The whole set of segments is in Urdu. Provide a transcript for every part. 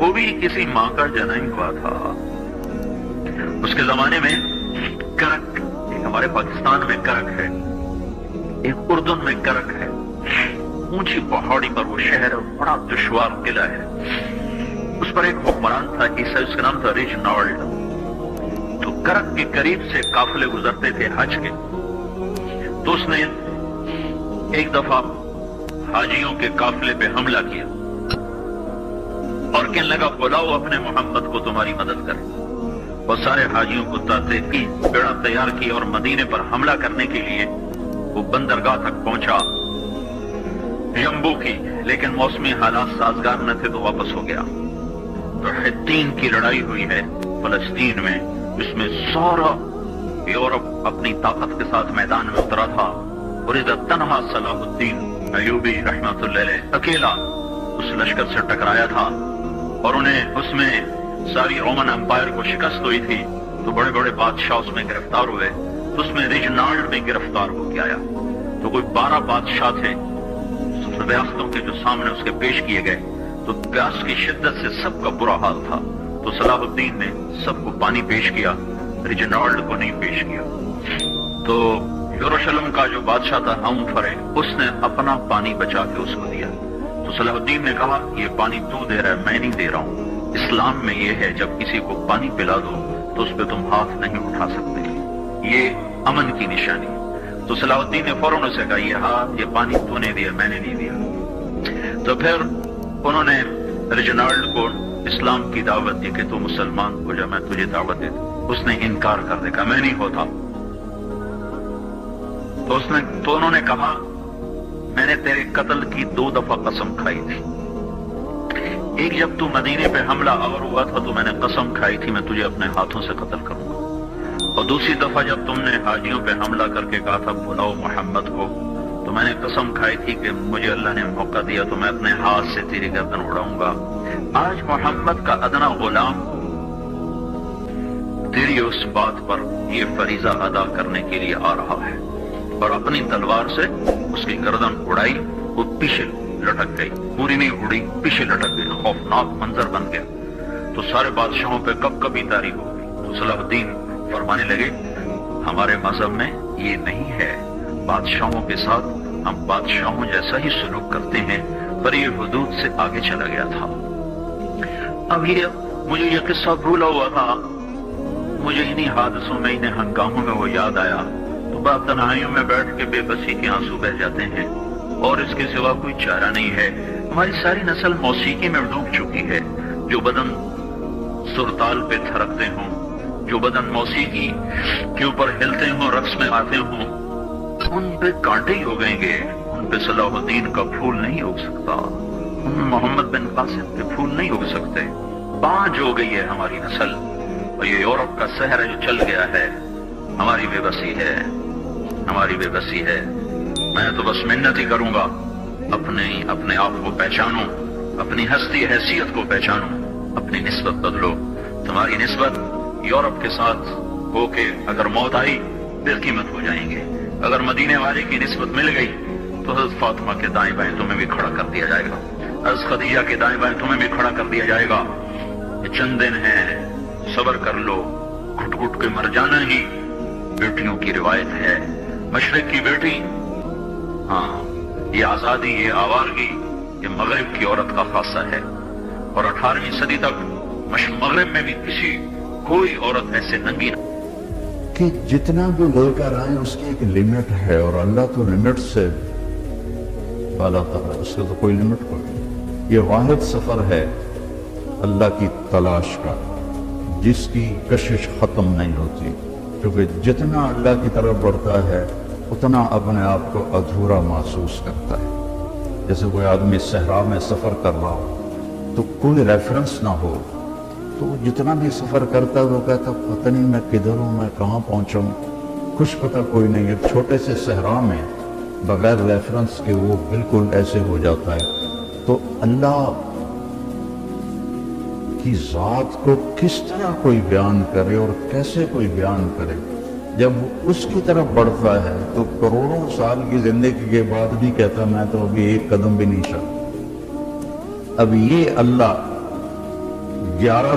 وہ بھی کسی ماں کا جنا ہی ہوا تھا۔ اس کے زمانے میں کرک، ایک ہمارے پاکستان میں کرک ہے، ایک اردن میں کرک ہے، اونچی پہاڑی پر وہ شہر ہے، بڑا دشوار قلعہ ہے۔ اس پر ایک حکمران تھا عیسائی، اس کا نام تھا ریجنالڈ۔ تو کرک کے قریب سے قافلے گزرتے تھے حج کے، تو اس نے ایک دفعہ حاجیوں کے قافلے پہ حملہ کیا اور کہنے لگا بلاؤ اپنے محمد کو تمہاری مدد کرے۔ اور سارے حاجیوں کو تاتے کی بیڑا تیار کی اور مدینے پر حملہ کرنے کے لیے وہ بندرگاہ تک پہنچا یمبو کی، لیکن موسمی حالات سازگار نہ تھے تو واپس ہو گیا۔ تو حطین کی لڑائی ہوئی ہے فلسطین میں، جس میں سارا یورپ اپنی طاقت کے ساتھ میدان میں اترا تھا، اور ادھر تنہا صلاح الدین ایوبی رحمۃ اللہ علیہ اکیلا اس لشکر سے ٹکرایا تھا، اور انہیں اس میں ساری رومن امپائر کو شکست ہوئی تھی۔ تو بڑے بڑے بادشاہ اس میں گرفتار ہوئے، تو اس میں ریجنالڈ بھی گرفتار ہو کے آیا۔ تو کوئی 12 بادشاہ تھے ریاستوں کے جو سامنے اس کے پیش کیے گئے، تو پیاس کی شدت سے سب کا برا حال تھا۔ تو صلاح الدین نے سب کو پانی پیش کیا، ریجنالڈ کو نہیں پیش کیا۔ تو یروشلم کا جو بادشاہ تھا ہمفرے، اس نے اپنا پانی بچا کے اس کو دیا۔ تو صلاح الدین نے کہا یہ پانی تو دے رہا ہے، میں نہیں دے رہا ہوں۔ اسلام میں یہ ہے جب کسی کو پانی پلا دو تو اس پہ تم ہاتھ نہیں اٹھا سکتے، یہ امن کی نشانی۔ تو صلاح الدین نے فوراً اسے کہا یہ پانی تو نے دیا، میں نے نہیں دیا۔ تو پھر انہوں نے ریجنالڈ کو اسلام کی دعوت دی کہ تو مسلمان ہو جا، میں تجھے دعوت دیتا۔ اس نے انکار کر دیا، کہا میں نہیں ہوتا۔ تو انہوں نے کہا میں نے تیرے قتل کی 2 دفعہ قسم کھائی تھی، ایک جب تو مدینے پہ حملہ آور ہوا تھا تو میں نے قسم کھائی تھی میں تجھے اپنے ہاتھوں سے قتل کروں گا، اور دوسری دفعہ جب تم نے حاجیوں پہ حملہ کر کے کہا تھا بلاؤ محمد کو، تو میں نے قسم کھائی تھی کہ مجھے اللہ نے موقع دیا تو میں اپنے ہاتھ سے تیری گردن اڑاؤں گا۔ آج محمد کا ادنا غلام تیری اس بات پر یہ فریضہ ادا کرنے کے لیے آ رہا ہے، اور اپنی تلوار سے اس کی گردن اڑائی، وہ پیچھے لٹک گئی، پوری نہیں اڑی، پیچھے لٹک گئی۔ خوفناک منظر بن گیا۔ تو سارے بادشاہوں پہ کب کبھی تاری ہو گئی۔ تو صلاح الدین فرمانے لگے ہمارے مذہب میں یہ نہیں ہے، بادشاہوں کے ساتھ ہم بادشاہوں جیسا ہی سلوک کرتے ہیں، پر یہ حدود سے آگے چلا گیا تھا۔ اب مجھے یہ قصہ بھولا ہوا تھا، مجھے انہی حادثوں میں، انہیں ہنگاموں میں وہ یاد آیا، تو بعد تنہائیوں میں بیٹھ کے بے بسی کے آنسو بہ جاتے ہیں، اور اس کے سوا کوئی چارہ نہیں ہے۔ ہماری ساری نسل موسیقی میں ڈوب چکی ہے، جو بدن سرتال پہ تھرکتے ہوں، جو بدن موسیقی کے اوپر ہلتے ہوں، رقص میں آتے ہوں، ان پہ کانٹے ہی ہو گئیں گے، ان پہ صلاح الدین کا پھول نہیں اگ سکتا، ان میں محمد بن قاسم کے پھول نہیں اگ سکتے۔ بانجھ ہو گئی ہے ہماری نسل، اور یہ یورپ کا سحر جو چل گیا ہے، ہماری بے بسی ہے، ہماری بے بسی ہے۔ میں تو بس منت ہی کروں گا اپنے آپ کو پہچانو، اپنی ہستی حیثیت کو پہچانو، اپنی نسبت بدلو۔ تمہاری نسبت یورپ کے ساتھ ہو کے اگر موت آئی بے قیمت ہو جائیں گے، اگر مدینے والے کی نسبت مل گئی تو حضرت فاطمہ کے دائیں بائیں تمہیں بھی کھڑا کر دیا جائے گا، حضرت خدیجہ کے دائیں بائیں تمہیں بھی کھڑا کر دیا جائے گا۔ یہ چند دن ہیں، صبر کر لو، گھٹ گھٹ کے مر جانا ہی بیٹیوں کی روایت ہے۔ مشرق کی بیٹی، ہاں یہ آزادی، یہ آوارگی، یہ مغرب کی عورت کا خاصہ ہے، اور 18ویں صدی تک مغرب میں بھی کوئی عورت ایسے ننگی نہ کہ جتنا بھی لے کر آئیں اس کی ایک لمٹ ہے، اور اللہ تو لمٹ سے بالا تر ہے، اس کا تو کوئی لمٹ کوئی۔ یہ واحد سفر ہے اللہ کی تلاش کا، جس کی کشش ختم نہیں ہوتی، کیونکہ جتنا اللہ کی طرف بڑھتا ہے اتنا اپنے آپ کو ادھورا محسوس کرتا ہے۔ جیسے کوئی آدمی صحرا میں سفر کر رہا ہو تو کوئی ریفرنس نہ ہو، تو وہ جتنا بھی سفر کرتا ہے وہ کہتا پتہ نہیں میں کدھر ہوں، میں کہاں پہنچا ہوں، کچھ پتہ کوئی نہیں ہے۔ چھوٹے سے صحرا میں بغیر ریفرنس کے وہ بالکل ایسے ہو جاتا ہے۔ تو اللہ کی ذات کو کس طرح کوئی بیان کرے اور کیسے کوئی بیان کرے؟ جب وہ اس کی طرف بڑھتا ہے تو کروڑوں سال کی زندگی کے بعد بھی کہتا ہے، میں تو ابھی ایک قدم بھی نہیں چلا۔ اب یہ اللہ 11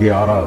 11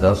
10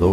2,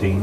3,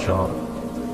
4,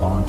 5,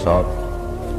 7,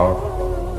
8,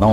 9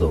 2,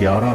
11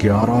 11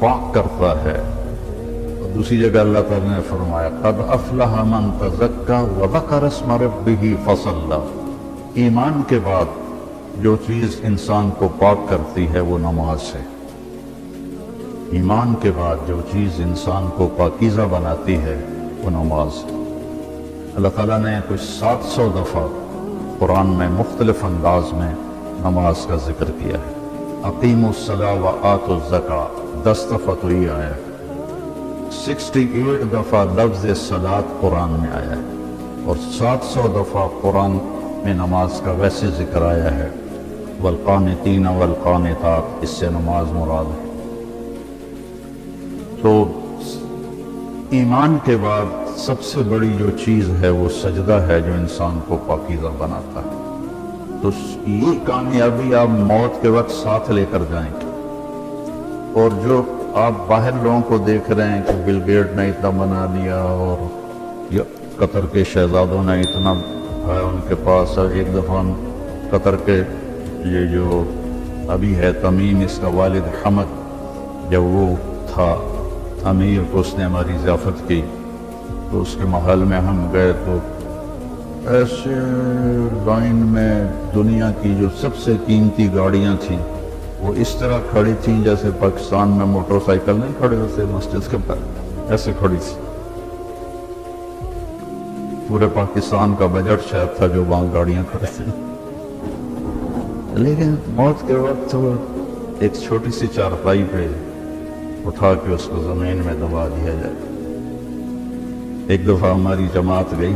پاک کرتا ہے. اور دوسری جگہ اللہ تعالیٰ نے فرمایا قد افلح من تزکا وذکر اسم ربہ فصلی. ایمان کے بعد جو چیز انسان کو پاک کرتی ہے وہ نماز ہے. ایمان کے بعد جو چیز انسان کو پاکیزہ بناتی ہے وہ نماز ہے. اللہ تعالیٰ نے کچھ 700 دفعہ قرآن میں مختلف انداز میں نماز کا ذکر کیا ہے. اقیموا الصلاۃ وآتوا الزکاۃ 10 دفعہ تو یہ آیا ہے. 68 دفعہ لفظ صلاۃ قرآن میں آیا ہے اور 700 دفعہ قرآن میں نماز کا ویسے ذکر آیا ہے. والقانتین والقانتات اس سے نماز مراد ہے. تو ایمان کے بعد سب سے بڑی جو چیز ہے وہ سجدہ ہے جو انسان کو پاکیزہ بناتا ہے. تو یہ کامیابی آپ موت کے وقت ساتھ لے کر جائیں گے. اور جو آپ باہر لوگوں کو دیکھ رہے ہیں کہ بل گیٹ نے اتنا بنا لیا اور قطر کے شہزادوں نے اتنا ہے ان کے پاس. ایک دفعہ قطر کے یہ جو ابھی ہے تمیم اس کا والد حمد جب وہ تھا امیر کو اس نے ہماری ضیافت کی تو اس کے محل میں ہم گئے تو ایسے لائن میں دنیا کی جو سب سے قیمتی گاڑیاں تھیں وہ اس طرح کھڑی تھیں جیسے پاکستان میں موٹر سائیکل نہیں کھڑے ہوتے مسجد کے پر ایسے کھڑی تھی. پورے پاکستان کا بجٹ شاید تھا جو وہاں گاڑیاں کھڑے تھیں. لیکن موت کے وقت وہ ایک چھوٹی سی چارپائی پہ اٹھا کے اس کو زمین میں دبا دیا جائے. ایک دفعہ ہماری جماعت گئی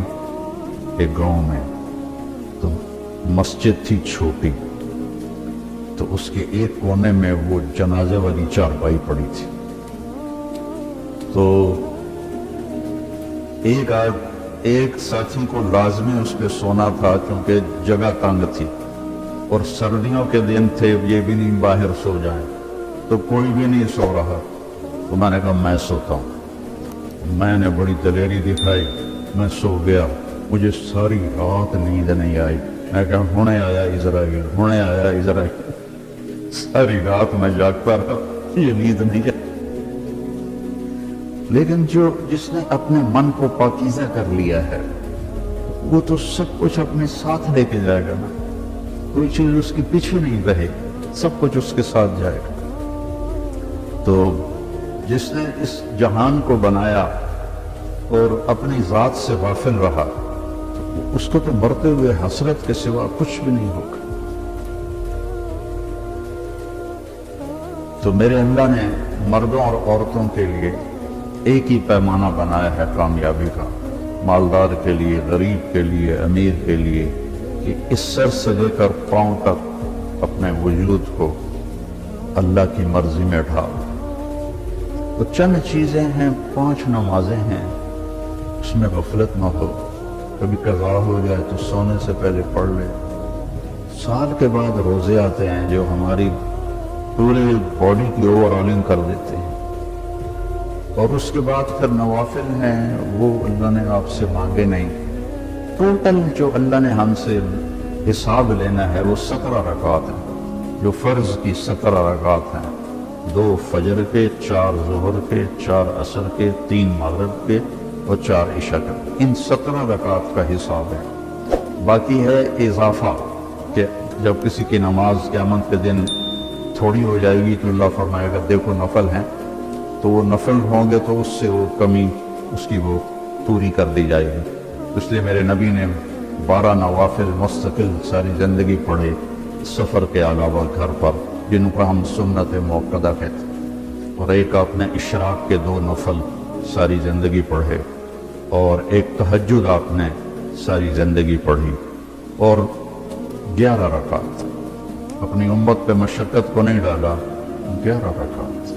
ایک گاؤں میں تو مسجد تھی چھوٹی تو اس کے ایک کونے میں وہ جنازے والی چارپائی پڑی تھی. تو ایک ساتھی کو لازمی اس پہ سونا تھا کیونکہ جگہ تنگ تھی اور سردیوں کے دن تھے یہ بھی نہیں باہر سو جائیں تو کوئی بھی نہیں سو رہا. تو میں نے کہا میں سوتا ہوں. میں نے بڑی دلیری دکھائی میں سو گیا. مجھے ساری رات نیند نہیں آئی. میں کہا ہونے آیا اسرائیل ہونے آیا اسرائیل. ساری رات میں جاگتا رہا یہ نیند نہیں آئی. لیکن جس نے اپنے من کو پاکیزہ کر لیا ہے وہ تو سب کچھ اپنے ساتھ لے کے جائے گا نا. کوئی چیز اس کے پیچھے نہیں رہے سب کچھ اس کے ساتھ جائے گا. تو جس نے اس جہان کو بنایا اور اپنی ذات سے غافل رہا اس کو تو مرتے ہوئے حسرت کے سوا کچھ بھی نہیں ہوگا. تو میرے اللہ نے مردوں اور عورتوں کے لیے ایک ہی پیمانہ بنایا ہے کامیابی کا. مالدار کے لیے غریب کے لیے امیر کے لیے کہ اس سر سے لے کر پاؤں تک اپنے وجود کو اللہ کی مرضی میں ڈھال. تو چند چیزیں ہیں 5 نمازیں ہیں اس میں غفلت نہ ہو. کبھی قضا ہو جائے تو سونے سے پہلے پڑھ لے. سال کے بعد روزے آتے ہیں جو ہماری پوری باڈی کی اوور آلنگ کر دیتے ہیں. اور اس کے بعد پھر نوافل ہیں وہ اللہ نے آپ سے مانگے نہیں. ٹوٹل جو اللہ نے ہم سے حساب لینا ہے وہ 17 رکعات ہیں جو فرض کی 17 رکعات ہیں. 2 فجر کے 4 ظہر کے 4 عصر کے 3 مغرب کے اور 4 عشاء کے. ان 17 رکعات کا حساب ہے. باقی ہے اضافہ کہ جب کسی کی نماز قیامت کے دن تھوڑی ہو جائے گی تو اللہ فرمائے گا دیکھو نفل ہیں تو وہ نفل ہوں گے تو اس سے وہ کمی اس کی وہ پوری کر دی جائے گی. اس لیے میرے نبی نے 12 نوافل مستقل ساری زندگی پڑھے سفر کے علاوہ گھر پر جن کو ہم سنت موقدہ کہتے ہیں. اور ایک آپ نے اشراق کے 2 نفل ساری زندگی پڑھے اور ایک تہجد آپ نے ساری زندگی پڑھی اور 11 رکعات. اپنی امت پہ مشقت کو نہیں ڈالا. 11 رکعات.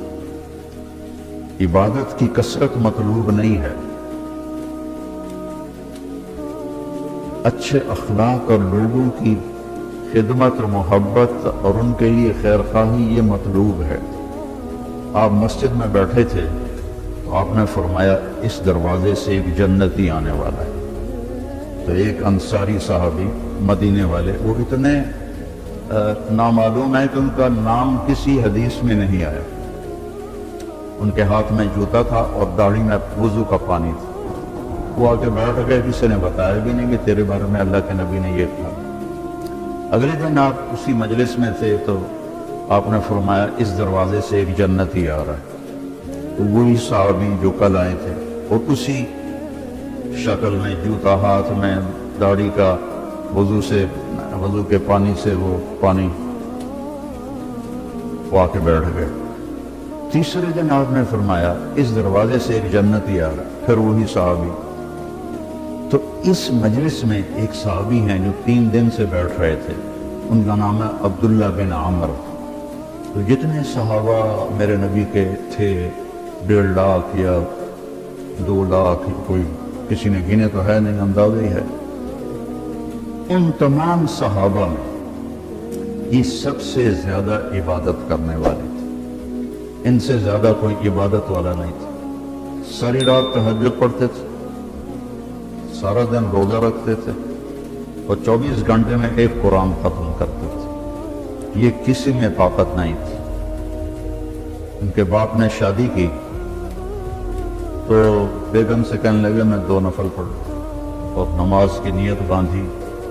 عبادت کی کثرت مطلوب نہیں ہے. اچھے اخلاق اور لوگوں کی خدمت اور محبت اور ان کے لیے خیر خواہی یہ مطلوب ہے. آپ مسجد میں بیٹھے تھے تو آپ نے فرمایا اس دروازے سے ایک جنتی آنے والا ہے. تو ایک انصاری صحابی مدینے والے وہ اتنے نامعلوم ہے کہ ان کا نام کسی حدیث میں نہیں آیا. ان کے ہاتھ میں جوتا تھا اور داڑھی میں وضو کا پانی تھا. وہ آ کے بیٹھ گئے, کسی نے بتایا بھی نہیں کہ تیرے بارے میں اللہ کے نبی نے یہ کہا. اگلے دن آپ اسی مجلس میں تھے تو آپ نے فرمایا اس دروازے سے ایک جنتی آ رہا ہے. تو وہی صحابی جو کل آئے تھے اور اسی شکل میں, جوتا ہاتھ میں, داڑھی کا, وضو کے پانی سے وہ پانی, وہ آ کے بیٹھ گئے. تیسرے دن آپ نے فرمایا اس دروازے سے ایک جنتی آ رہا ہے, پھر وہی صحابی. تو اس مجلس میں ایک صحابی ہیں جو 3 دن سے بیٹھ رہے تھے, ان کا نام ہے عبداللہ بن عامر. تو جتنے صحابہ میرے نبی کے تھے 1.5 لاکھ یا 2 لاکھ, کوئی کسی نے گنے تو ہے نہیں, اندازہ ہی ہے. ان تمام صحابہ میں یہ سب سے زیادہ عبادت کرنے والے تھے, ان سے زیادہ کوئی عبادت والا نہیں تھا. ساری رات تہجد پڑھتے تھے, سارا دن روزہ رکھتے تھے اور 24 گھنٹے میں ایک قرآن ختم کرتے تھے. یہ کسی میں طاقت نہیں تھی. ان کے باپ نے شادی کی تو بیگم سے کہنے لگے میں 2 نفل پڑھوں, اور نماز کی نیت باندھی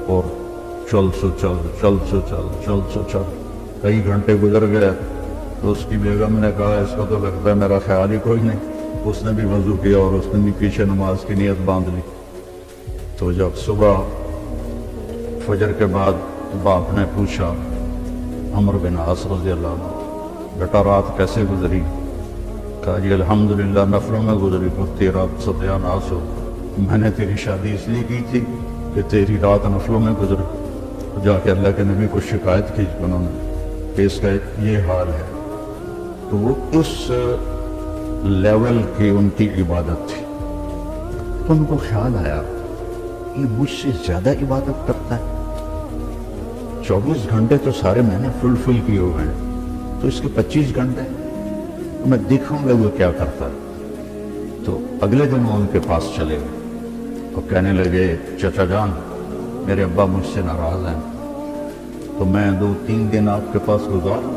اور چل سو چل. کئی گھنٹے گزر گئے تو اس کی بیگم نے کہا اس کو تو لگتا ہے میرا خیال ہی کوئی نہیں. اس نے بھی وضو کیا اور اس نے بھی پیچھے نماز کی نیت باندھ لی. تو جب صبح فجر کے بعد باپ نے پوچھا عمرو بن عاص رضی اللہ عنہ, بیٹا رات کیسے گزری؟ کہا جی الحمدللہ نفلوں میں گزری. تو رات ستیہ ناس ہو, میں نے تیری شادی اس لیے کی تھی کہ تیری رات نفلوں میں گزری. جا کے اللہ کے نبی کو شکایت کی انہوں نے کہ اس کا یہ حال ہے. تو وہ اس لیول کی ان کی عبادت تھی. تو ان کو خیال آیا یہ مجھ سے زیادہ عبادت کرتا ہے, 24 گھنٹے تو سارے میں نے فل کیے ہوئے ہیں, تو اس کے 25 گھنٹے میں دیکھوں گا وہ کیا کرتا ہے. تو اگلے دن وہ ان کے پاس چلے گئے اور کہنے لگے چچا جان میرے ابا مجھ سے ناراض ہیں, تو میں 2-3 دن آپ کے پاس گزاروں.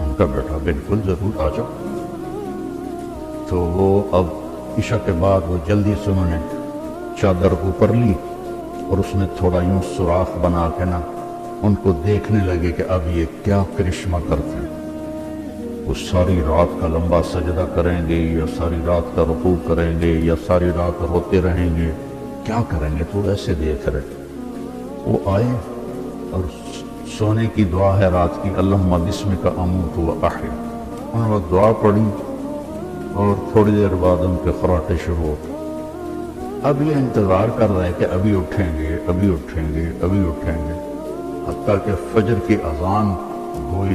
ان کا بیٹا بالکل ضرور آ جاؤ. تو وہ اب عشاء کے بعد وہ جلدی سے انہوں نے چادر اوپر لی اور اس میں تھوڑا یوں سوراخ بنا کے نا ان کو دیکھنے لگے کہ اب یہ کیا کرشمہ کرتے ہیں. وہ ساری رات کا لمبا سجدہ کریں گے یا ساری رات کا رکوع کریں گے یا ساری رات روتے رہیں گے, کیا کریں گے؟ تو ایسے دیکھ رہے. وہ آئے اور سونے کی دعا ہے رات کی, اللہم بسمک اموت و احیا. انہوں نے دعا پڑھی اور تھوڑی دیر بعد ان کے خراٹے شروع ہو. اب یہ انتظار کر رہے کہ ابھی اٹھیں گے, ابھی اٹھیں گے, ابھی اٹھیں گے, حتیٰ کہ فجر کی اذان ہوئی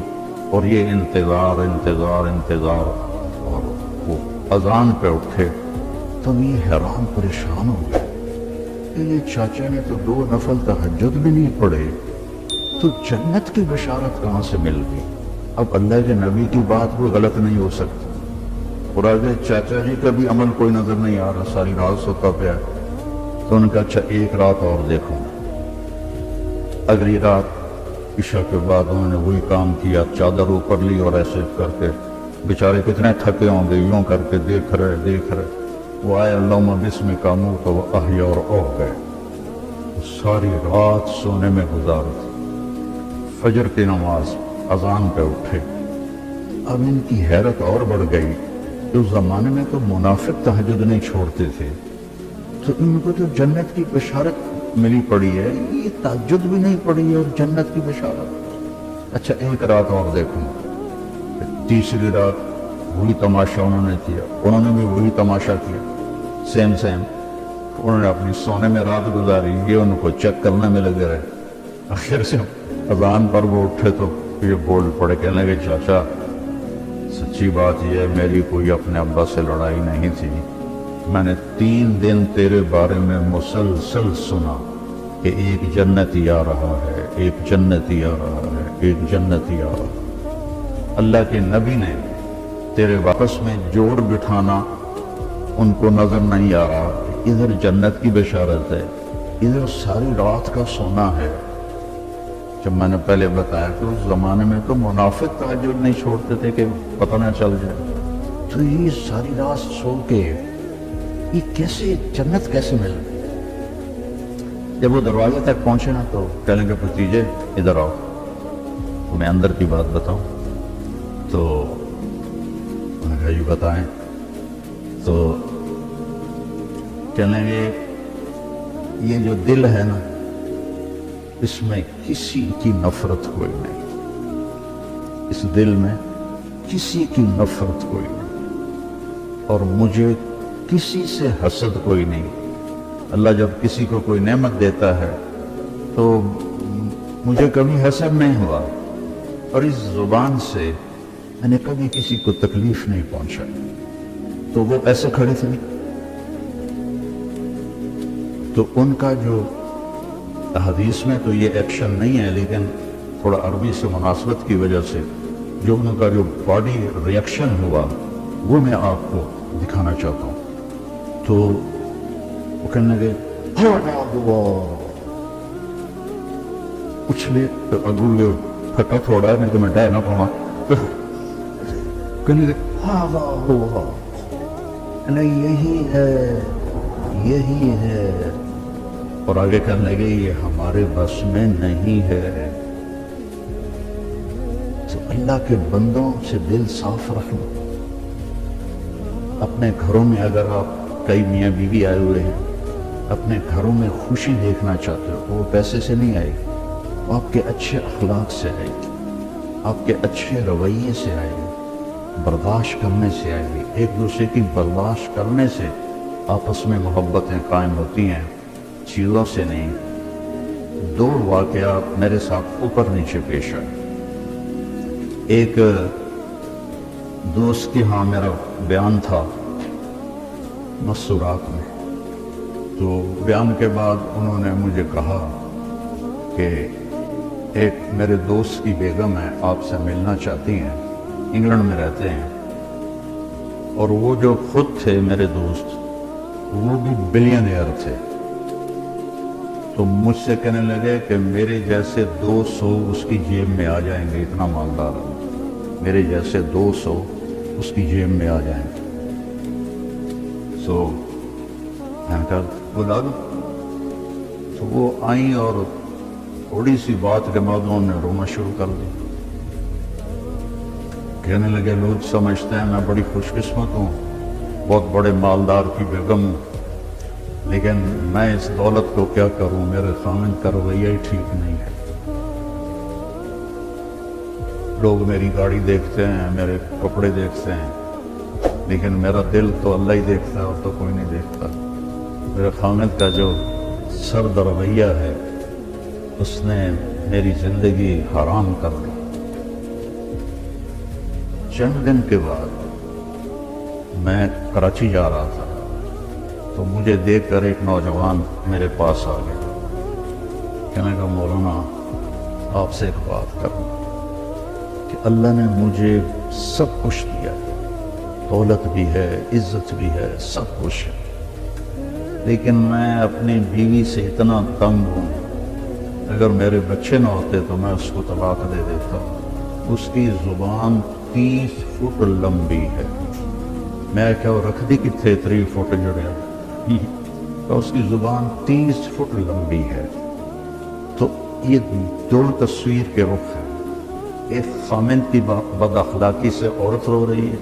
اور یہ انتظار. اور وہ اذان پہ اٹھے تو یہ حیران پریشان ہو گئے کہ یہ چاچا نے تو 2 نفل تہجد بھی نہیں پڑھے, تو جنت کی بشارت کہاں سے مل گئی؟ اب اللہ کے نبی کی بات کوئی غلط نہیں ہو سکتی. اور آگے چاچا جی کا بھی عمل کوئی نظر نہیں آ رہا, ساری رات سوتا پیا. تو ان کا اچھا ایک رات اور دیکھوں. اگلی رات عشاء کے بعد انہوں نے وہی کام کیا, چادر اوپر لی اور ایسے کر کے بیچارے کتنے تھکے ہوں گے, یوں کر کے دیکھ رہے. وہ آئے اللہم بسمک اموت و احیا اور اٹھ گئے. ساری رات سونے میں گزار دی. فجر کی نماز اذان پہ اٹھے. اب ان کی حیرت اور بڑھ گئی. اس زمانے میں تو منافق تہجد نہیں چھوڑتے تھے, تو ان کو تو جنت کی بشارت ملی پڑی ہے, یہ تہجد بھی نہیں پڑی اور جنت کی بشارت. اچھا ایک رات اور دیکھوں. تیسری رات وہی تماشا انہوں نے کیا, انہوں نے بھی وہی تماشا کیا, سیم. انہوں نے اپنی سونے میں رات گزاری, یہ ان کو چیک کرنے میں لگے رہے. آخر سے اذان پر وہ اٹھے تو یہ بول پڑے, کہنے لگے چاچا سچی بات یہ ہے میری کوئی اپنے ابا سے لڑائی نہیں تھی. میں نے 3 دن تیرے بارے میں مسلسل سنا کہ ایک جنتی آ رہا ہے, ایک جنتی آ رہا ہے, ایک جنتی آ رہا ہے. اللہ کے نبی نے تیرے واپس میں جوڑ بٹھانا ان کو نظر نہیں آ رہا, ادھر جنت کی بشارت ہے, ادھر ساری رات کا سونا ہے. جب میں نے پہلے بتایا کہ اس زمانے میں تو منافق تہجد نہیں چھوڑتے تھے کہ پتہ نہ چل جائے. تو یہ ساری رات سو کے یہ کیسے جنت کیسے مل گئی؟ جب وہ دروازے تک پہنچے نا تو کہنے کے بھتیجے ادھر آؤ، تو میں اندر کی بات بتاؤں. تو انہوں نے کہا یہ بتائیں. تو کہنے لگے یہ جو دل ہے نا اس میں کسی کی نفرت کوئی نہیں، اس دل میں کسی کی نفرت کوئی نہیں، اور مجھے کسی سے حسد کوئی نہیں. اللہ جب کسی کو کوئی نعمت دیتا ہے تو مجھے کبھی حسد نہیں ہوا، اور اس زبان سے میں نے کبھی کسی کو تکلیف نہیں پہنچائی. تو وہ ایسے کھڑے تھے، تو ان کا جو حدیث میں تو یہ ایکشن نہیں ہے، لیکن تھوڑا عربی سے مناسبت کی وجہ سے جو ان کا جو باڈی ریئیکشن ہوا وہ میں آپ کو دکھانا چاہتا ہوں. تو وہ کہنے لگے اچھلے اگو پھٹا تھوڑا نہیں تو میں ڈر نہ پاؤں. کہنے لگے یہی ہے یہی ہے، اور آگے کہنے لگے یہ ہمارے بس میں نہیں ہے. تو اللہ کے بندوں سے دل صاف رکھنا. اپنے گھروں میں اگر آپ کئی میاں بیوی آئے ہوئے ہیں، اپنے گھروں میں خوشی دیکھنا چاہتے ہو، وہ پیسے سے نہیں آئے گی، وہ آپ کے اچھے اخلاق سے آئے گی، آپ کے اچھے رویے سے آئے گی، برداشت کرنے سے آئے گی. ایک دوسرے کی برداشت کرنے سے آپس میں محبتیں قائم ہوتی ہیں، چیزوں سے نہیں. 2 واقعات میرے ساتھ اوپر نیچے پیش آئے. ایک دوست کے ہاں میرا بیان تھا مستورات میں، تو بیان کے بعد انہوں نے مجھے کہا کہ ایک میرے دوست کی بیگم ہے، آپ سے ملنا چاہتی ہیں، انگلینڈ میں رہتے ہیں. اور وہ جو خود تھے میرے دوست وہ بھی بلینئر تھے. تو مجھ سے کہنے لگے کہ میرے جیسے 200 اس کی جیب میں آ جائیں گے، اتنا مالدار ہے، میرے جیسے 200 اس کی جیب میں آ جائیں گے. سو میں نے کہا بلا دو. تو وہ آئیں اور تھوڑی سی بات کے بعد انہوں نے رونا شروع کر دی. کہنے لگے لوگ سمجھتے ہیں میں بڑی خوش قسمت ہوں، بہت بڑے مالدار کی بیگم ہوں، لیکن میں اس دولت کو کیا کروں، میرے خامن کا رویہ ہی ٹھیک نہیں ہے. لوگ میری گاڑی دیکھتے ہیں، میرے کپڑے دیکھتے ہیں، لیکن میرا دل تو اللہ ہی دیکھتا ہے، اور تو کوئی نہیں دیکھتا. میرے خامن کا جو سرد رویہ ہے اس نے میری زندگی حرام کر دی. چند دن کے بعد میں کراچی جا رہا تھا، تو مجھے دیکھ کر ایک نوجوان میرے پاس آ گیا. کہنے کا مولانا آپ سے ایک بات کروں کہ اللہ نے مجھے سب کچھ دیا، دولت بھی ہے، عزت بھی ہے، سب کچھ ہے، لیکن میں اپنی بیوی سے اتنا تنگ ہوں، اگر میرے بچے نہ ہوتے تو میں اس کو طلاق دے دیتا. اس کی زبان 30 فٹ لمبی ہے. میں کیا رکھ دی کتنے 3 فٹ جڑیا، تو اس کی زبان 30 فٹ لمبی ہے. تو یہ 2 تصویر کے رخ ہیں. ایک خامن کی بد اخلاقی سے عورت رو رہی ہے،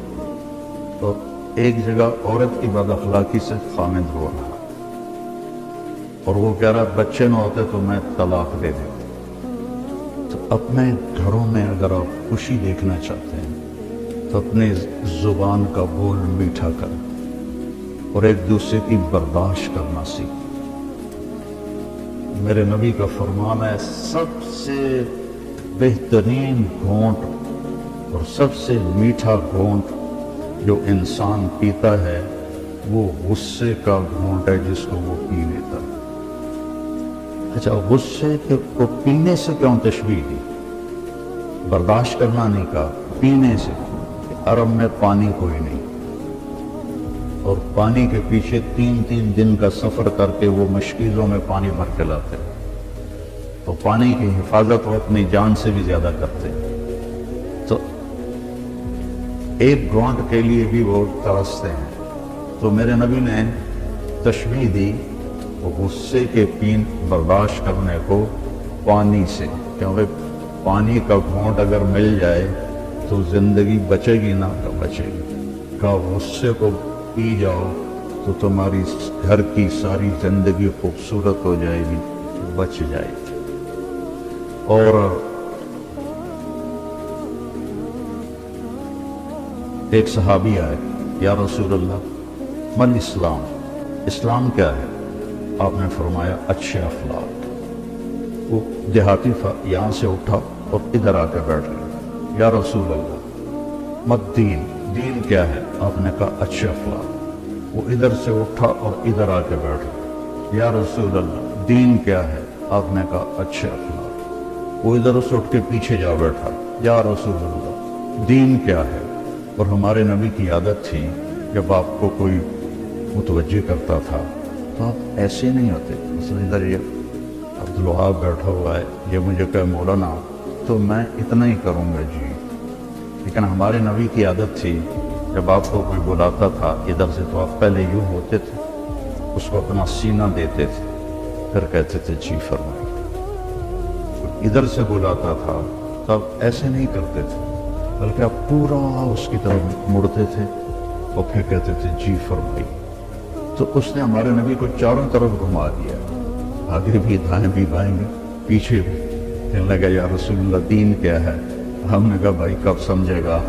اور ایک جگہ عورت کی بد اخلاقی سے خامن رو رہا ہے، اور وہ کہہ رہا بچے نہ ہوتے تو میں طلاق دے دیتا. تو اپنے گھروں میں اگر آپ خوشی دیکھنا چاہتے ہیں تو اپنے زبان کا بول میٹھا کریں، اور ایک دوسرے کی برداشت کرنا سیکھیں. میرے نبی کا فرمان ہے سب سے بہترین گھونٹ اور سب سے میٹھا گھونٹ جو انسان پیتا ہے وہ غصے کا گھونٹ ہے جس کو وہ پی لیتا ہے. اچھا، غصے کو پینے سے کیوں تشبیہ دی؟ برداشت کرنا نہیں کہا، پینے سے. عرب میں پانی کوئی نہیں، اور پانی کے پیچھے 3 دن کا سفر کر کے وہ مشکلوں میں پانی بھر کے لاتے، تو پانی کی حفاظت وہ اپنی جان سے بھی زیادہ کرتے. تو ایک گھونٹ کے لیے بھی وہ ترستے ہیں. تو میرے نبی نے تشبیہ دی وہ غصے کے پین برداشت کرنے کو پانی سے، کیونکہ پانی کا گھونٹ اگر مل جائے تو زندگی بچے گی نہ بچے گی. کہ غصے کو پی جاؤ تو تمہاری گھر کی ساری زندگی خوبصورت ہو جائے گی، بچ جائے گی. اور ایک صحابی آئے، یا رسول اللہ من اسلام، اسلام کیا ہے؟ آپ نے فرمایا اچھے اخلاق. وہ دیہاتی تھا، یہاں سے اٹھا اور ادھر آ کے بیٹھ گیا. یا رسول اللہ مت دین، دین کیا ہے؟ آپ نے کہا اچھے اخلاق. وہ ادھر سے اٹھا اور ادھر آ کے بیٹھ گیا. یا رسول اللہ دین کیا ہے؟ آپ نے کہا اچھے اخلاق. وہ ادھر سے اٹھ کے پیچھے جا بیٹھا. یا رسول اللہ دین کیا ہے؟ اور ہمارے نبی کی عادت تھی جب آپ کو کوئی متوجہ کرتا تھا تو آپ ایسے نہیں ہوتے. مثلا ادھر یہ عبدالوہاب بیٹھا ہوا ہے، یہ مجھے کہے مولانا تو میں اتنا ہی کروں گا جی. لیکن ہمارے نبی کی عادت تھی جب آپ کو کوئی بلاتا تھا ادھر سے تو آپ پہلے یوں ہوتے تھے، اس کو اپنا سینہ دیتے تھے، پھر کہتے تھے جی فرمائیے. ادھر سے بلاتا تھا تب ایسے نہیں کرتے تھے، بلکہ آپ پورا اس کی طرف مڑتے تھے اور پھر کہتے تھے جی فرمائیے. تو اس نے ہمارے نبی کو چاروں طرف گھما دیا، آگے بھی دائیں بھی بائیں بھی پیچھے بھی. کہنے لگا یا رسول اللہ دین کیا ہے؟ ہم نے کہا بھائی کب سمجھے گا؟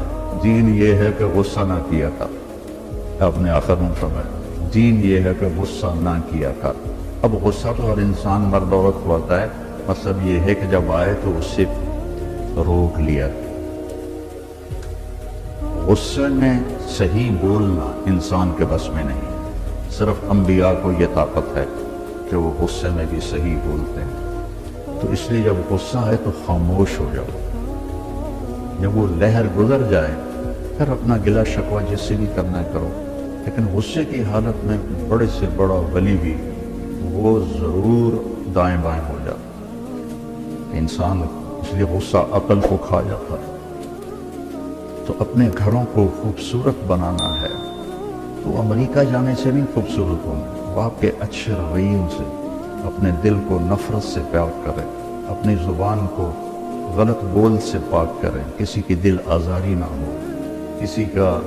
دین یہ ہے کہ غصہ نہ کیا کر. آپ نے آخر میں فرمایا دین یہ ہے کہ غصہ نہ کیا کر. اب غصہ تو ہر انسان مرد عورت کو آتا ہے، مطلب یہ ہے کہ جب آئے تو اس سے روک لیا. غصے میں صحیح بولنا انسان کے بس میں نہیں. صرف انبیاء کو یہ طاقت ہے کہ وہ غصے میں بھی صحیح بولتے ہیں. تو اس لیے جب غصہ آئے تو خاموش ہو جاؤ. جب وہ لہر گزر جائے پھر اپنا گلہ شکوہ جس سے بھی کرنا ہے کرو، لیکن غصے کی حالت میں بڑے سے بڑا ولی بھی وہ ضرور دائیں بائیں ہو جاتا انسان. اس لیے غصہ عقل کو کھا جاتا ہے. تو اپنے گھروں کو خوبصورت بنانا ہے تو امریکہ جانے سے نہیں خوبصورت ہوں، وہ آپ کے اچھے رویوں سے اپنے دل کو نفرت سے پاک کریں، اپنی زبان کو غلط بول سے پاک کریں، کسی کی دل آزاری نہ ہو، کسی کا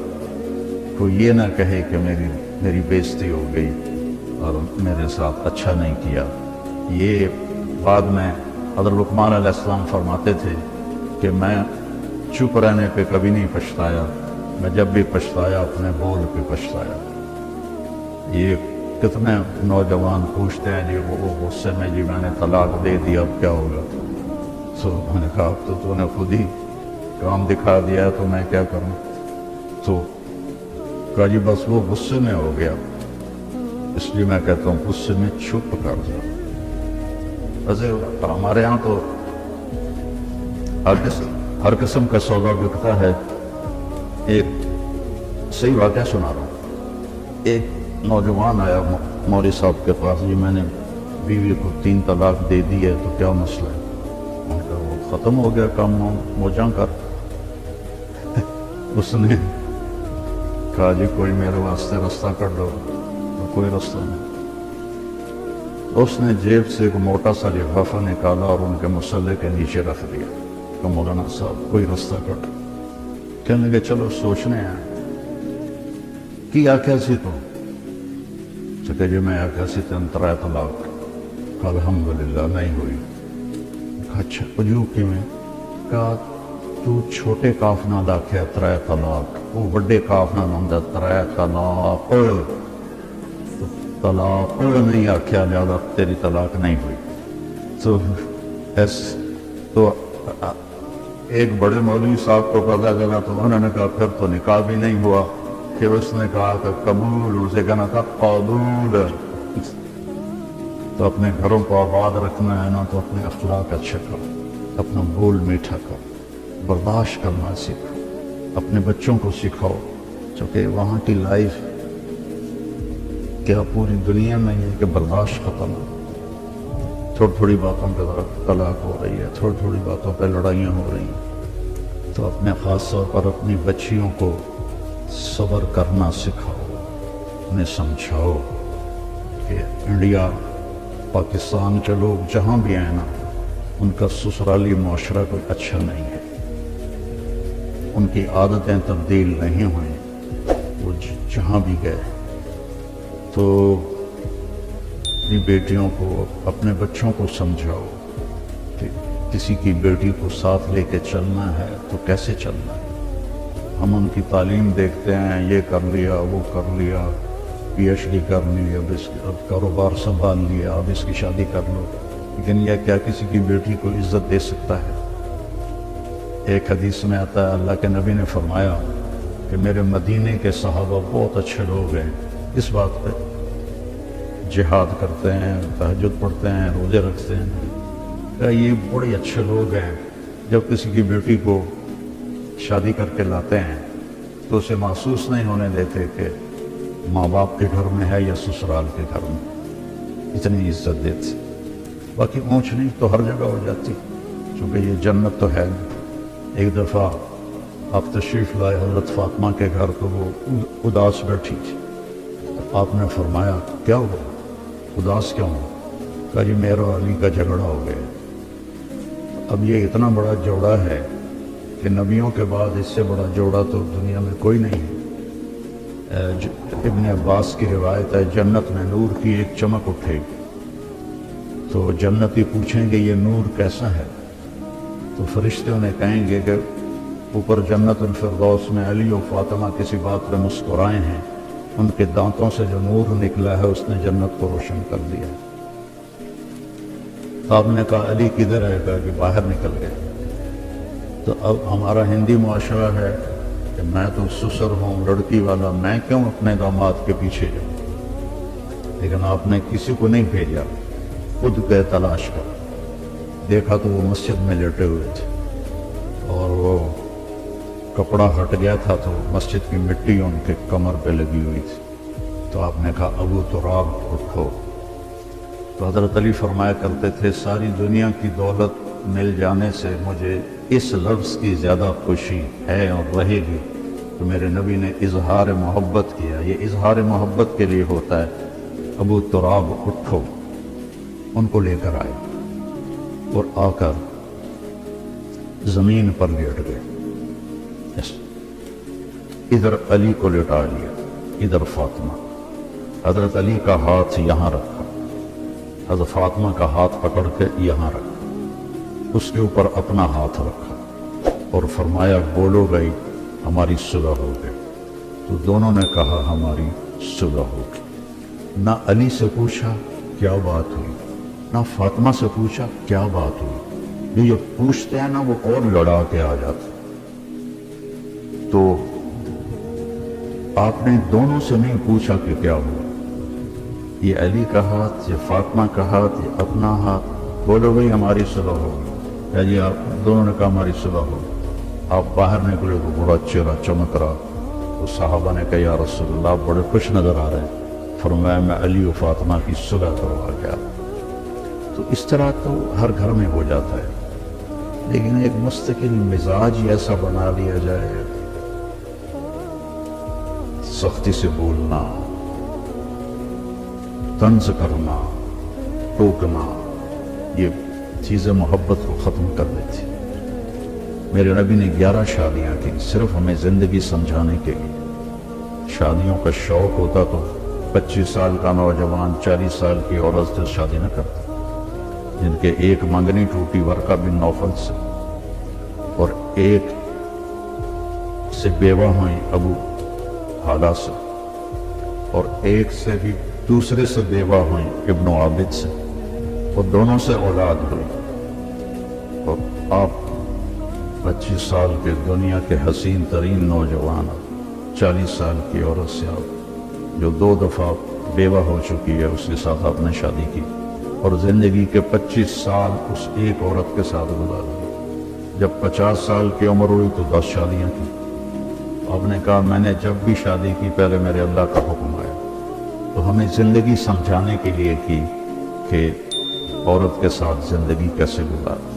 کوئی یہ نہ کہے کہ میری بےزتی ہو گئی اور میرے ساتھ اچھا نہیں کیا. یہ بعد میں حضرت لقمان علیہ السلام فرماتے تھے کہ میں چپ رہنے پہ کبھی نہیں پچھتایا، میں جب بھی پچھتایا اپنے بول پہ پچھتایا. یہ کتنے نوجوان پوچھتے ہیں جی وہ غصے میں جی میں نے طلاق دے دی اب کیا ہوگا؟ تو میں نے کہا اب تو نے خود ہی کام دکھا دیا ہے تو میں کیا کروں؟ تو کہا جی بس وہ غصے میں ہو گیا، اس لیے میں کہتا ہوں غصے میں چھپ کر دیا. ویسے ہمارے ہاں تو ہر قسم کا سودا بکتا ہے. ایک صحیح واقعہ سنا رہا ہوں. ایک نوجوان آیا مولوی صاحب کے پاس، جی میں نے بیوی کو 3 طلاق دے دی ہے تو کیا مسئلہ ہے؟ میں نے کہا وہ ختم ہو گیا کام موجاں کر. اس نے کہا جی کوئی میرے واسطے رستہ کر دو. کوئی رستہ نہیں. اس نے جیب سے ایک موٹا سا لفافہ نکالا اور ان کے مسلح کے نیچے رکھ دیا کہ مولانا صاحب کوئی رستہ کر دو. کہنے لگے چلو سوچنے ہیں کیا کیسی تو کہ جی میں کیسی تین 3 طلاق. الحمدللہ نہیں ہوئی. اچھا جو کہ میں کہا تو چھوٹے کاف نہ لاکھے 3 طلاق، وہ بڑے کاف نہ لاندا 3 طلاق. تو طلاق نہیں آکھیا زیادہ تیری طلاق نہیں ہوئی. تو ایک بڑے مولوی صاحب کو پتا چلا تو انہوں نے کہا پھر تو نکاح بھی نہیں ہوا. پھر اس نے کہا کہ قبول، اسے کہنا تھا قبول. تو اپنے گھروں کو آباد رکھنا ہے نا تو اپنے اخلاق اچھے کرو، اپنا بول میٹھا کرو، برداشت کرنا سیکھو، اپنے بچوں کو سکھاؤ. چونکہ وہاں کی لائف کیا پوری دنیا میں یہ کہ برداشت ختم ہو. تھوڑی تھوڑی باتوں پہ طلاق ہو رہی ہے، تھوڑی تھوڑی باتوں پہ لڑائیاں ہو رہی ہیں. تو اپنے خاص طور پر اپنی بچیوں کو صبر کرنا سکھاؤ، انہیں سمجھاؤ کہ انڈیا پاکستان کے لوگ جہاں بھی آئیں نا، ان کا سسرالی معاشرہ کوئی اچھا نہیں ہے، ان کی عادتیں تبدیل نہیں ہوئیں، وہ جہاں بھی گئے تو اپنی بیٹیوں کو، اپنے بچوں کو سمجھاؤ کہ کسی کی بیٹی کو ساتھ لے کے چلنا ہے تو کیسے چلنا ہے۔ ہم ان کی تعلیم دیکھتے ہیں، یہ کر لیا، وہ کر لیا، پی ایچ ڈی کر لی، اب کاروبار سنبھال لیا، اب اس کی شادی کر لو، لیکن یہ کیا کسی کی بیٹی کو عزت دے سکتا ہے؟ ایک حدیث میں آتا ہے، اللہ کے نبی نے فرمایا کہ میرے مدینے کے صحابہ بہت اچھے لوگ ہیں، اس بات پہ جہاد کرتے ہیں، تہجد پڑھتے ہیں، روزے رکھتے ہیں، کہ یہ بڑے اچھے لوگ ہیں، جب کسی کی بیٹی کو شادی کر کے لاتے ہیں تو اسے محسوس نہیں ہونے دیتے کہ ماں باپ کے گھر میں ہے یا سسرال کے گھر میں، اتنی عزت دیتے۔ باقی اونچ نہیں تو ہر جگہ ہو جاتی، چونکہ یہ جنت تو ہے۔ ایک دفعہ آپ تشریف لائے حضرت فاطمہ کے گھر تو وہ اداس بیٹھی تھی، آپ نے فرمایا کیا ہوا، اداس کیوں ہو؟ کہا جی میرا علی کا جھگڑا ہو گیا۔ اب یہ اتنا بڑا جوڑا ہے کہ نبیوں کے بعد اس سے بڑا جوڑا تو دنیا میں کوئی نہیں ہے۔ ابن عباس کی روایت ہے، جنت میں نور کی ایک چمک اٹھے گی تو جنتی پوچھیں گے یہ نور کیسا ہے؟ تو فرشتے انہیں کہیں گے کہ اوپر جنت الفردوس میں علی و فاطمہ کسی بات پہ مسکرائے ہیں، ان کے دانتوں سے جو نور نکلا ہے اس نے جنت کو روشن کر دیا۔ تو آپ نے کہا علی کدھر ہے؟ کہا کہ باہر نکل گئے۔ تو اب ہمارا ہندی معاشرہ ہے کہ میں تو سسر ہوں، لڑکی والا، میں کیوں اپنے داماد کے پیچھے جاؤں؟ لیکن آپ نے کسی کو نہیں بھیجا، خود گئے تلاش کر، دیکھا تو وہ مسجد میں لیٹے ہوئے تھے اور وہ کپڑا ہٹ گیا تھا تو مسجد کی مٹی ان کے کمر پہ لگی ہوئی تھی۔ تو آپ نے کہا ابو تراب اٹھو۔ تو حضرت علی فرمایا کرتے تھے ساری دنیا کی دولت مل جانے سے مجھے اس لفظ کی زیادہ خوشی ہے اور رہے گی تو میرے نبی نے اظہار محبت کیا۔ یہ اظہار محبت کے لیے ہوتا ہے، ابو تراب اٹھو۔ ان کو لے کر آئے اور آ کر زمین پر لیٹ گئے، ادھر علی کو لٹا لیا، ادھر فاطمہ۔ حضرت علی کا ہاتھ یہاں رکھا، حضرت فاطمہ کا ہاتھ پکڑ کے یہاں رکھا، اس کے اوپر اپنا ہاتھ رکھا اور فرمایا بولو گئی ہماری صلح ہو گئی۔ تو دونوں نے کہا ہماری صلح ہو گئی۔ نہ علی سے پوچھا کیا بات ہوئی، نہ فاطمہ سے پوچھا کیا بات ہوئی، یہ پوچھتے ہیں نا وہ اور لڑا کے آ جاتے۔ تو آپ نے دونوں سے نہیں پوچھا کہ کیا ہوا، یہ علی کا ہاتھ، یہ فاطمہ کا ہاتھ، یہ اپنا ہاتھ، بولو بھائی ہماری صلح ہو گئی۔ جی آپ دونوں نے کہا ہماری صلح ہو گئی۔ آپ باہر نکلے تو بڑا چہرہ چمک رہا، تو صحابہ نے کہا یا رسول اللہ آپ بڑے خوش نظر آ رہے ہیں۔ فرمایا میں علی و فاطمہ کی صلح کروا گیا۔ تو اس طرح تو ہر گھر میں ہو جاتا ہے، لیکن ایک مستقل مزاج ایسا بنا لیا جائے، سختی سے بولنا، طنز کرنا، ٹوکنا، یہ چیزیں محبت کو ختم کر دیتی۔ میرے نبی نے 11 شادیاں کی صرف ہمیں زندگی سمجھانے کے لیے۔ شادیوں کا شوق ہوتا تو 25 سال کا نوجوان 40 سال کی عورت سے شادی نہ کرتا، جن کے ایک منگنی ٹوٹی ورقہ بن نوفل سے، اور ایک سے بیوہ ہوئیں ابو حالہ سے، اور ایک سے بھی دوسرے سے بیوہ ہوئیں ابن عابد سے، اور دونوں سے اولاد ہوئی۔ اور آپ 25 سال کے دنیا کے حسین ترین نوجوان، 40 سال کی عورت سے آپ جو 2 دفعہ بیوہ ہو چکی ہے اس کے ساتھ آپ نے شادی کی، اور زندگی کے 25 سال اس ایک عورت کے ساتھ گزار دی۔ جب 50 سال کی عمر ہوئی تو 10 شادیاں کی۔ آپ نے کہا میں نے جب بھی شادی کی پہلے میرے اللہ کا حکم آیا۔ تو ہمیں زندگی سمجھانے کے لیے کی کہ عورت کے ساتھ زندگی کیسے گزاریں،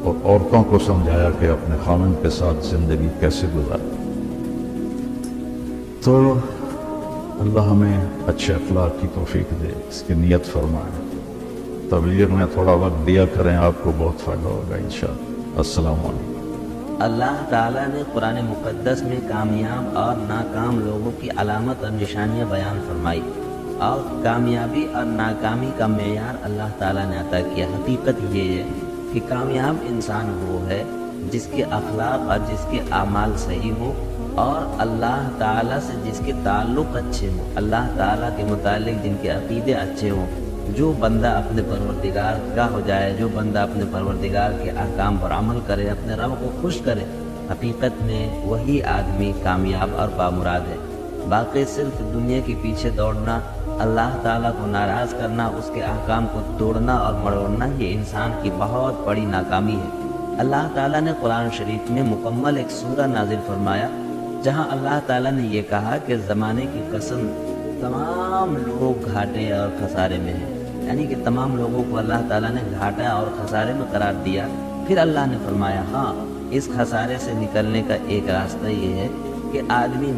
اور عورتوں کو سمجھایا کہ اپنے خاوند کے ساتھ زندگی کیسے گزاریں۔ تو اللہ ہمیں اچھے اخلاق کی توفیق دے، اس کی نیت فرمائے۔ تبلیغ میں تھوڑا وقت دیا کریں، آپ کو بہت فائدہ ہوگا انشاءاللہ۔ السلام علیکم۔ اللہ تعالیٰ نے قرآن مقدس میں کامیاب اور ناکام لوگوں کی علامت اور نشانیاں بیان فرمائی، اور کامیابی اور ناکامی کا معیار اللہ تعالیٰ نے عطا کیا۔ حقیقت یہ ہے کہ کامیاب انسان وہ ہے جس کے اخلاق اور جس کے اعمال صحیح ہوں، اور اللہ تعالیٰ سے جس کے تعلق اچھے ہوں، اللہ تعالیٰ کے متعلق جن کے عقیدے اچھے ہوں۔ جو بندہ اپنے پروردگار کا ہو جائے، جو بندہ اپنے پروردگار کے احکام پر عمل کرے، اپنے رب کو خوش کرے، حقیقت میں وہی آدمی کامیاب اور بامراد ہے۔ باقی صرف دنیا کے پیچھے دوڑنا، اللہ تعالیٰ کو ناراض کرنا، اس کے احکام کو توڑنا اور مڑوڑنا، یہ انسان کی بہت بڑی ناکامی ہے۔ اللہ تعالیٰ نے قرآن شریف میں مکمل ایک سورہ نازل فرمایا جہاں اللہ تعالیٰ نے یہ کہا کہ زمانے کی قسم تمام لوگ گھاٹے اور خسارے میں ہیں، یعنی کہ تمام لوگوں کو اللہ تعالیٰ نے گھاٹا اور خسارے میں قرار دیا۔ پھر اللہ نے فرمایا ہاں، اس خسارے سے نکلنے کا ایک راستہ یہ ہے کہ آدمی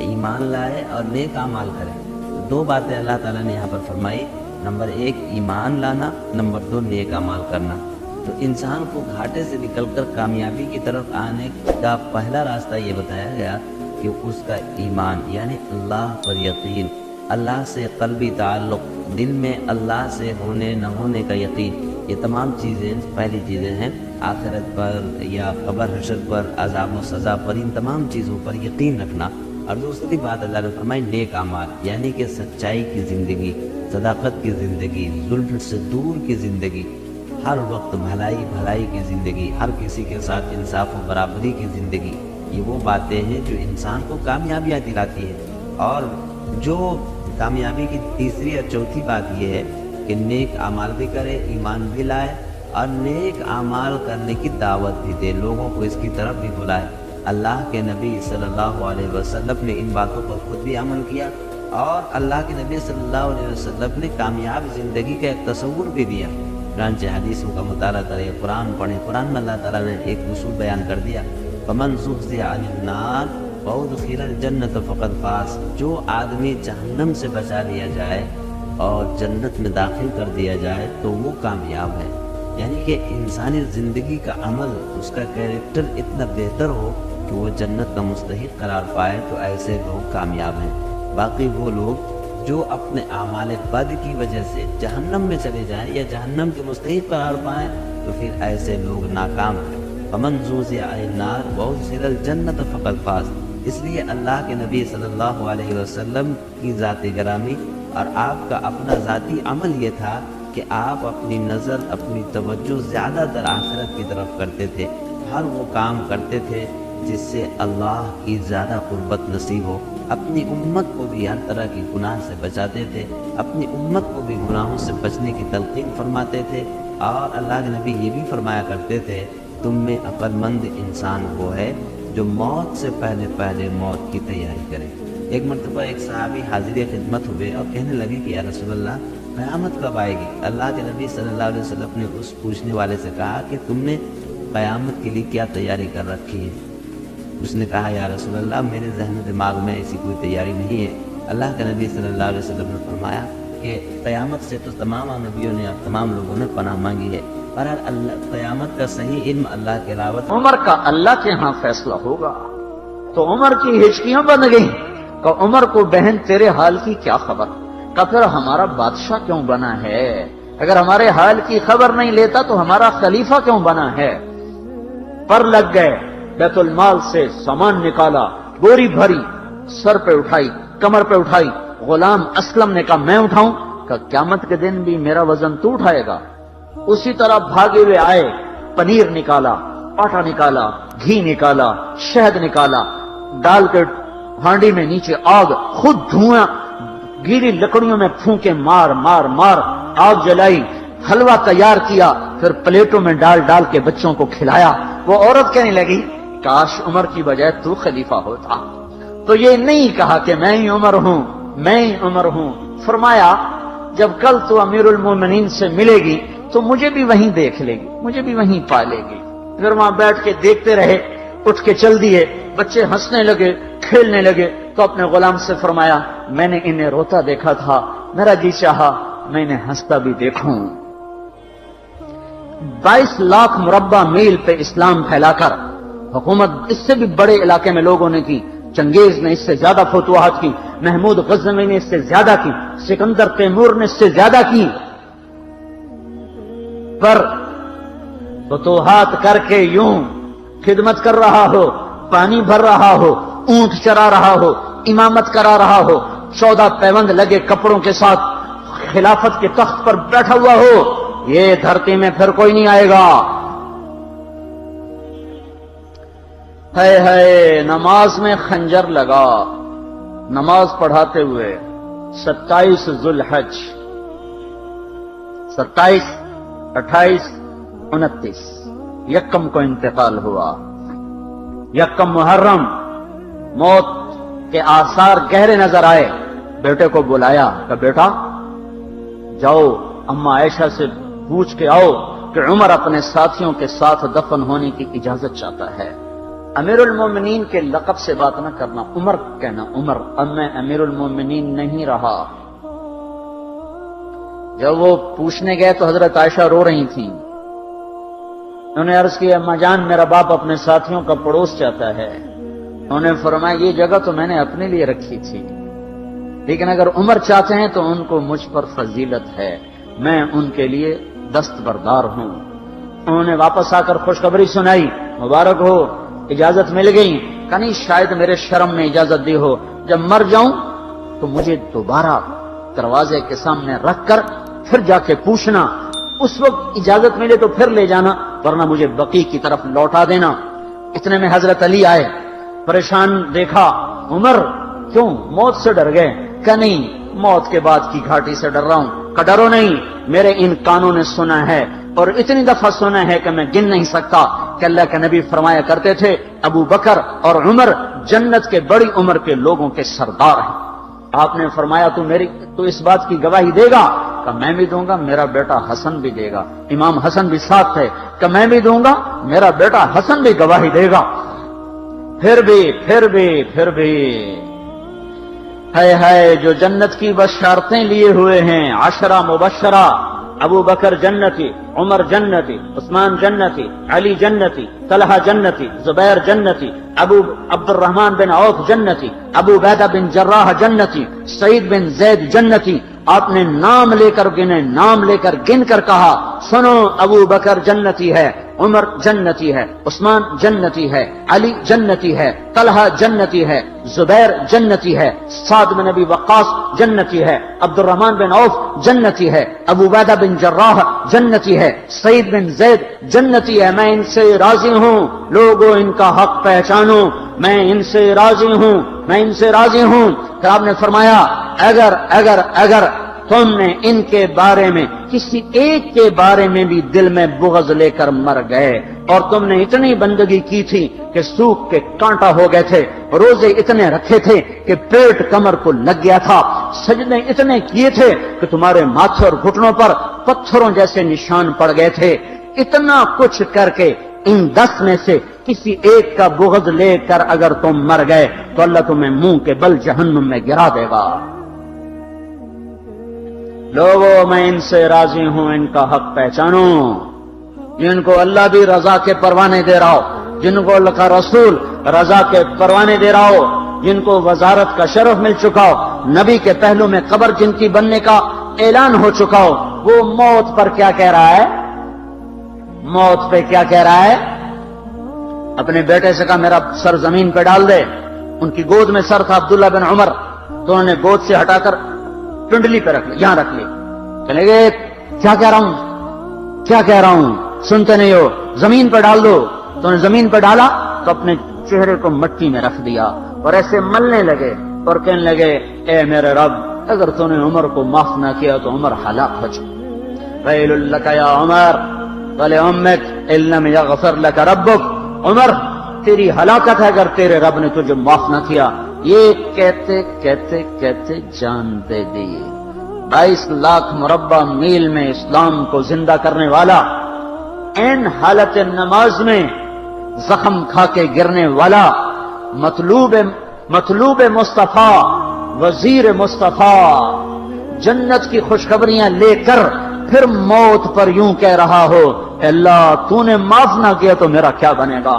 ایمان لائے اور نیک اعمال کرے۔ دو باتیں اللہ تعالیٰ نے یہاں پر فرمائی، نمبر 1 ایمان لانا، نمبر 2 نیک اعمال کرنا۔ تو انسان کو گھاٹے سے نکل کر کامیابی کی طرف آنے کا پہلا راستہ یہ بتایا گیا کہ اس کا ایمان، یعنی اللہ پر یقین، اللہ سے قلبی تعلق، دل میں اللہ سے ہونے نہ ہونے کا یقین، یہ تمام چیزیں پہلی چیزیں ہیں۔ آخرت پر یا قبر حشر پر، عذاب و سزا پر، ان تمام چیزوں پر یقین رکھنا۔ اور دوسری بات اللہ نے فرمائی نیک اعمال، یعنی کہ سچائی کی زندگی، صداقت کی زندگی، ظلم سے دور کی زندگی، ہر وقت بھلائی کی زندگی، ہر کسی کے ساتھ انصاف و برابری کی زندگی۔ یہ وہ باتیں ہیں جو انسان کو کامیابیاں دلاتی ہے۔ اور جو کامیابی کی تیسری اور چوتھی بات یہ ہے کہ نیک اعمال بھی کرے، ایمان بھی لائے، اور نیک اعمال کرنے کی دعوت بھی دے، لوگوں کو اس کی طرف بھی بلائے۔ اللہ کے نبی صلی اللہ علیہ وسلم نے ان باتوں پر خود بھی عمل کیا، اور اللہ کے نبی صلی اللہ علیہ وسلم نے کامیاب زندگی کا ایک تصور بھی دیا۔ چنانچہ حدیثوں کا مطالعہ کریں، قرآن پڑھیں، قرآن میں اللہ تعالیٰ نے ایک اصول بیان کر دیا، فَمَنْ زُحْزِحَ عَنِ النَّارِ وَأُدْخِلَ الْجَنَّةَ فَقَدْ فَازَ۔ جو آدمی جہنم سے بچا لیا جائے اور جنت میں داخل کر دیا جائے تو وہ کامیاب ہے۔ یعنی کہ انسانی زندگی کا عمل، اس کا کیریکٹر اتنا بہتر ہو کہ وہ جنت کا مستحق قرار پائے، تو ایسے لوگ کامیاب ہیں۔ باقی وہ لوگ جو اپنے اعمال بد کی وجہ سے جہنم میں چلے جائیں یا جہنم کے مستحق قرار پائیں، تو پھر ایسے لوگ ناکام ہیں۔ فَمَنْ زُحْزِحَ عَنِ النَّارِ وَأُدْخِلَ الْجَنَّةَ فَقَدْ فَازَ۔ اس لیے اللہ کے نبی صلی اللہ علیہ وسلم کی ذات گرامی اور آپ کا اپنا ذاتی عمل یہ تھا کہ آپ اپنی نظر، اپنی توجہ زیادہ تر آخرت کی طرف کرتے تھے۔ ہر وہ کام کرتے تھے جس سے اللہ کی زیادہ قربت نصیب ہو۔ اپنی امت کو بھی ہر طرح کی گناہ سے بچاتے تھے، اپنی امت کو بھی گناہوں سے بچنے کی تلقین فرماتے تھے۔ اور اللہ کے نبی یہ بھی فرمایا کرتے تھے، تم میں عقل مند انسان وہ ہے جو موت سے پہلے موت کی تیاری کرے۔ ایک مرتبہ ایک صحابی حاضر خدمت ہوئے اور کہنے لگے کہ یا رسول اللہ، قیامت کب آئے گی؟ اللہ کے نبی صلی اللہ علیہ وسلم نے اس پوچھنے والے سے کہا کہ تم نے قیامت کے لیے کیا تیاری کر رکھی ہے؟ اس نے کہا یا رسول اللہ، میرے ذہن و دماغ میں ایسی کوئی تیاری نہیں ہے۔ اللہ کے نبی صلی اللہ علیہ وسلم نے فرمایا کہ قیامت سے تو تمام نبیوں نے اور تمام لوگوں نے پناہ مانگی ہے، پر قیامت کا صحیح علم اللہ کے علاوہ عمر کا اللہ کے ہاں فیصلہ ہوگا۔ تو عمر کی ہچکیاں بن گئیں کہ عمر کو بہن تیرے حال کی کیا خبر؟ کہ پھر ہمارا بادشاہ کیوں بنا ہے؟ اگر ہمارے حال کی خبر نہیں لیتا تو ہمارا خلیفہ کیوں بنا ہے؟ پر لگ گئے، بیت المال سے سامان نکالا، بوری بھری، سر پہ اٹھائی، کمر پہ اٹھائی۔ غلام اسلم نے کہا میں اٹھاؤں؟ کہ قیامت کے دن بھی میرا وزن تو اٹھائے گا۔ اسی طرح بھاگے ہوئے آئے، پنیر نکالا، آٹا نکالا، گھی نکالا، شہد نکالا، ڈال کے ہانڈی میں نیچے آگ، خود دھواں گیلی لکڑیوں میں پھونکے مار مار مار آگ جلائی، حلوہ تیار کیا، پھر پلیٹوں میں ڈال ڈال کے بچوں کو کھلایا۔ وہ عورت کہنے لگی کاش عمر کی بجائے تو خلیفہ ہوتا۔ تو یہ نہیں کہا کہ میں ہی عمر ہوں، میں ہی عمر ہوں۔ فرمایا جب کل تو امیر المومنین سے ملے گی تو مجھے بھی وہیں دیکھ لے گی، مجھے بھی وہیں پا لے گی۔ پھر وہاں بیٹھ کے دیکھتے رہے، اٹھ کے چل دیے، بچے ہنسنے لگے، کھیلنے لگے، تو اپنے غلام سے فرمایا میں نے انہیں روتا دیکھا تھا، میرا جی چاہا میں انہیں ہنستا بھی دیکھوں۔ 22 لاکھ مربع میل پہ اسلام پھیلا کر حکومت اس سے بھی بڑے علاقے میں لوگوں نے کی، چنگیز نے اس سے زیادہ فتوحات کی، محمود غزنوی نے اس سے زیادہ کی، سکندر تیمور نے اس سے زیادہ کی، پر فتوحات کر کے یوں خدمت کر رہا ہو، پانی بھر رہا ہو، اونٹ چرا رہا ہو، امامت کرا رہا ہو، 14 پیوند لگے کپڑوں کے ساتھ خلافت کے تخت پر بیٹھا ہوا ہو، یہ دھرتی میں پھر کوئی نہیں آئے گا۔ ہے نماز میں خنجر لگا، نماز پڑھاتے ہوئے 27 ذوالحج، 27، 28، 29 یکم کو انتقال ہوا۔ یکم محرم موت کے آثار گہرے نظر آئے، بیٹے کو بلایا کہ بیٹا جاؤ اما عائشہ سے پوچھ کے آؤ کہ عمر اپنے ساتھیوں کے ساتھ دفن ہونے کی اجازت چاہتا ہے۔ امیر المومنین کے لقب سے بات نہ کرنا، عمر کہنا، عمر، اب میں امیر المومنین نہیں رہا۔ جب وہ پوچھنے گئے تو حضرت عائشہ رو رہی تھیں، انہوں نے عرض کیا اما جان میرا باپ اپنے ساتھیوں کا پڑوس چاہتا ہے۔ انہوں نے فرمایا یہ جگہ تو میں نے اپنے لیے رکھی تھی، لیکن اگر عمر چاہتے ہیں تو ان کو مجھ پر فضیلت ہے، میں ان کے لیے دستبردار ہوں۔ انہوں نے واپس آ کر خوشخبری سنائی، مبارک ہو اجازت مل گئی۔ کہ نہیں شاید میرے شرم میں اجازت دی ہو، جب مر جاؤں تو مجھے دوبارہ دروازے کے سامنے رکھ کر پھر جا کے پوچھنا، اس وقت اجازت ملے تو پھر لے جانا، ورنہ مجھے بقیع کی طرف لوٹا دینا۔ اتنے میں حضرت علی آئے، پریشان دیکھا، عمر کیوں موت سے ڈر گئے؟ کہ نہیں موت کے بعد کی گھاٹی سے ڈر رہا ہوں۔ کہ ڈرو نہیں، میرے ان کانوں نے سنا ہے اور اتنی دفعہ سنا ہے کہ میں گن نہیں سکتا کہ اللہ کے نبی فرمایا کرتے تھے ابو بکر اور عمر جنت کے بڑی عمر کے لوگوں کے سردار ہیں۔ آپ نے فرمایا تو اس بات کی گواہی دے گا؟ کہ میں بھی دوں گا، میرا بیٹا حسن بھی دے گا۔ امام حسن بھی ساتھ تھے، کہ میں بھی دوں گا، میرا بیٹا حسن بھی گواہی دے گا۔ پھر بھی ہے جو جنت کی بشارتیں لیے ہوئے ہیں، 10 مبشرہ، ابو بکر جنتی، عمر جنتی، عثمان جنتی، علی جنتی، طلحہ جنتی، زبیر جنتی، ابو عبد الرحمن بن عوف جنتی، ابو عبیدہ بن جراح جنتی، سعید بن زید جنتی۔ آپ نے نام لے کر گنے، نام لے کر گن کر کہا سنو ابو بکر جنتی ہے، عمر جنتی ہے، عثمان جنتی ہے، علی جنتی ہے، طلحہ جنتی ہے، زبیر جنتی ہے، سعد بن ابی وقاص جنتی ہے، عبد الرحمن بن عوف جنتی ہے، ابو عبیدہ بن جراح جنتی ہے، سعید بن زید جنتی ہے۔ میں ان سے راضی ہوں، لوگوں ان کا حق پہچانو، میں ان سے راضی ہوں، میں ان سے راضی ہوں۔ پھر آپ نے فرمایا اگر تم نے ان کے بارے میں کسی ایک کے بارے میں بھی دل میں بغض لے کر مر گئے، اور تم نے اتنی بندگی کی تھی کہ سوکھ کے کانٹا ہو گئے تھے، روزے اتنے رکھے تھے کہ پیٹ کمر کو لگ گیا تھا، سجدے اتنے کیے تھے کہ تمہارے ماتھے اور گھٹنوں پر پتھروں جیسے نشان پڑ گئے تھے، اتنا کچھ کر کے ان 10 میں سے کسی ایک کا بغض لے کر اگر تم مر گئے تو اللہ تمہیں منہ کے بل جہنم میں گرا دے گا۔ لوگوں میں ان سے راضی ہوں، ان کا حق پہچانو، جن کو اللہ بھی رضا کے پروانے دے رہا ہو، جن کو اللہ کا رسول رضا کے پروانے دے رہا ہو، جن کو وزارت کا شرف مل چکا ہو، نبی کے پہلو میں قبر جن کی بننے کا اعلان ہو چکا ہو، وہ موت پر کیا کہہ رہا ہے؟ موت پہ کیا کہہ رہا ہے؟ اپنے بیٹے سے کہا میرا سر زمین پہ ڈال دے۔ ان کی گود میں سر تھا عبداللہ بن عمر، تو انہوں نے گود سے ہٹا کر پنڈلی پہ رکھ لی، یہاں رکھ لی۔ چلے گئے کیا کہہ رہا ہوں سنتے نہیں ہو، زمین پہ ڈال دو۔ تو انہوں نے زمین پہ ڈالا تو اپنے چہرے کو مٹی میں رکھ دیا اور ایسے ملنے لگے اور کہنے لگے اے میرے رب اگر تو نے عمر کو معاف نہ کیا تو عمر ہلاک ہو جائے۔ ویل لک یا عمر ولامک ان لم یغفر لک ربک، عمر تیری ہلاکت ہے اگر تیرے رب نے تجھے معاف نہ کیا۔ یہ کہتے کہتے کہتے جان دے دی۔ 22 لاکھ مربع میل میں اسلام کو زندہ کرنے والا، این حالت نماز میں زخم کھا کے گرنے والا، مطلوب مطلوب مصطفیٰ، وزیر مصطفیٰ جنت کی خوشخبریاں لے کر پھر موت پر یوں کہہ رہا ہو، اللہ تو نے معاف نہ کیا تو میرا کیا بنے گا؟